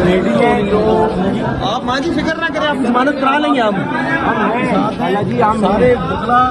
Lady ہیں جو آپ ماں جی فکر نہ کریں، آپ ضمانت کرا لیں گے ہم جی ہم سارے بکرا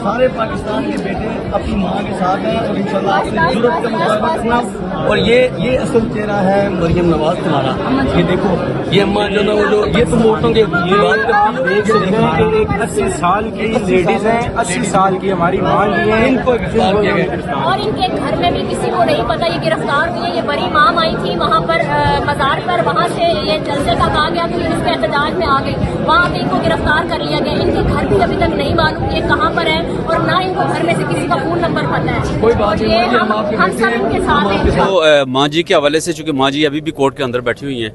سارے پاکستان کے بیٹے اپنی ماں کے ساتھ ہیں اور انشاءاللہ آپ کی ضرورت کا مطالبہ کرنا۔ اور یہ اصل چہرہ ہے مریم نواز تمہارا، یہ دیکھو یہ اماں جو نا وہ جو یہ تم عورتوں کے بات کرتی دیکھ سکتے ہیں کہ ایک 80 سال کی لیڈیز ہیں، 80 سال کی ہماری ماں بھی ہیں، ان کو گرفتار کیا گیا۔ اور ان کے گھر میں بھی کسی کو نہیں پتا یہ گرفتار ہوئی ہے۔ یہ بڑی مام آئی تھی وہاں پر مزار پر، وہاں سے یہ جلسے کا کہا گیا تو اس کے احتجاج میں آ گئی، وہاں پہ ان کو گرفتار کر لیا گیا۔ ان کے گھر بھی ابھی تک نہیں معلوم یہ کہاں پر ہے اور نہ ان کو گھر میں سے کسی کا فون نمبر پتا ہے۔ کوئی بات نہیں، ہم سب ان کے ساتھ ہیں۔ تو ماں جی کے حوالے سے، چونکہ ماں جی ابھی بھی کورٹ کے اندر بیٹھی ہوئی ہیں،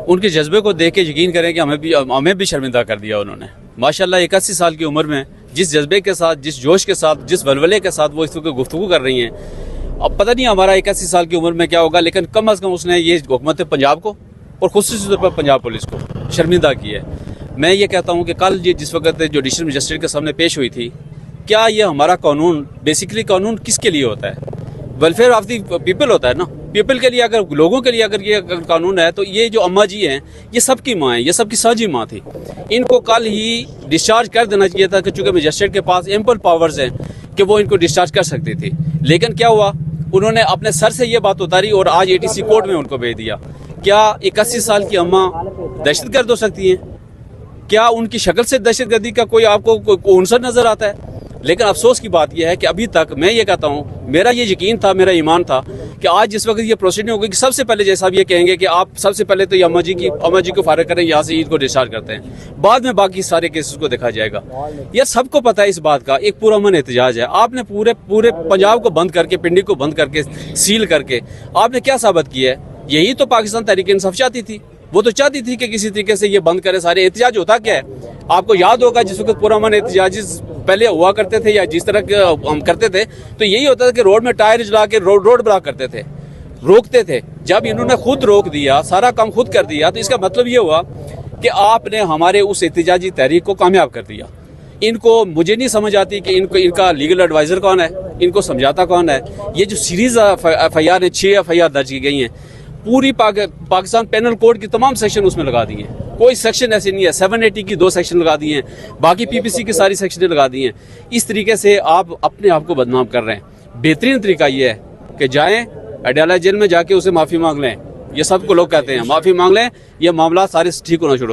ان کے جذبے کو دیکھ کے یقین کریں کہ ہمیں بھی شرمندہ کر دیا انہوں نے۔ ماشاءاللہ 81 سال کی عمر میں جس جذبے کے ساتھ، جس جوش کے ساتھ، جس ولولے کے ساتھ وہ اس وقت گفتگو کر رہی ہیں، اب پتہ نہیں ہمارا 81 سال کی عمر میں کیا ہوگا، لیکن کم از کم اس نے یہ حکومت پنجاب کو اور خصوصی طور پر پنجاب پولیس کو شرمندہ کیا ہے۔ میں یہ کہتا ہوں کہ کل یہ جس وقت جوڈیشل مجسٹریٹ کے سامنے پیش ہوئی تھی، کیا یہ ہمارا قانون، بیسیکلی قانون کس کے لیے ہوتا ہے؟ ویلفیئر آف دی پیپل ہوتا ہے نا، پیپل کے لیے، اگر لوگوں کے لیے اگر یہ قانون ہے تو یہ جو اماں جی ہیں یہ سب کی ماں ہیں، یہ سب کی ساجی ماں تھی، ان کو کل ہی ڈسچارج کر دینا چاہیے تھا کہ چونکہ مجسٹریٹ کے پاس ایمپل پاورز ہیں کہ وہ ان کو ڈسچارج کر سکتی تھی، لیکن کیا ہوا، انہوں نے اپنے سر سے یہ بات اتاری اور آج ATC کورٹ میں ان کو بھیج دیا۔ کیا 81 سال کی اماں دہشت گرد ہو سکتی ہیں؟ کیا ان کی شکل سے دہشت گردی کا کوئی آپ کو عنصر نظر آتا ہے؟ لیکن افسوس کی بات یہ ہے کہ ابھی تک میں یہ کہتا ہوں، میرا یہ یقین تھا، میرا ایمان تھا کہ آج جس وقت یہ پروسیڈنگ ہوگی کہ سب سے پہلے جیسا یہ کہیں گے کہ آپ سب سے پہلے تو یہ اماں جی کو فارغ کریں، یہاں سے عید کو ڈسچارج کرتے ہیں، بعد میں باقی سارے کیسز کو دیکھا جائے گا۔ یہ سب کو پتہ ہے اس بات کا، ایک پرامن احتجاج ہے۔ آپ نے پورے پنجاب کو بند کر کے، پنڈی کو بند کر کے، سیل کر کے آپ نے کیا ثابت کیا ہے؟ یہی تو پاکستان تحریک انصاف چاہتی تھی، وہ تو چاہتی تھی کہ کسی طریقے سے یہ بند کرے سارے احتجاج۔ ہوتا کیا ہے آپ کو یاد ہوگا، جس وقت پرامن احتجاج پہلے ہوا کرتے تھے یا جس طرح ہم کرتے تھے تو یہی ہوتا تھا کہ روڈ میں ٹائر جلا کے روڈ بلاک کرتے تھے، روکتے تھے۔ جب انہوں نے خود روک دیا، سارا کام خود کر دیا، تو اس کا مطلب یہ ہوا کہ آپ نے ہمارے اس احتجاجی تحریک کو کامیاب کر دیا۔ ان کو، مجھے نہیں سمجھ آتی کہ ان کا لیگل ایڈوائزر کون ہے، ان کو سمجھاتا کون ہے۔ یہ جو سیریز FIR ہیں، 6 FIR درج کی گئی ہیں، پوری پاکستان پینل کوڈ کی تمام سیکشن اس میں لگا دی ہیں، کوئی سیکشن ایسی نہیں ہے۔ 780 کی 2 سیکشن لگا دی ہیں، باقی PPC کی ساری سیکشنیں لگا دی ہیں۔ اس طریقے سے آپ اپنے آپ کو بدنام کر رہے ہیں۔ بہترین طریقہ یہ ہے کہ جائیں اڈیالہ جیل میں جا کے اسے معافی مانگ لیں، یہ سب کو لوگ کہتے ہیں معافی مانگ لیں، یہ معاملات سارے ٹھیک ہونا شروع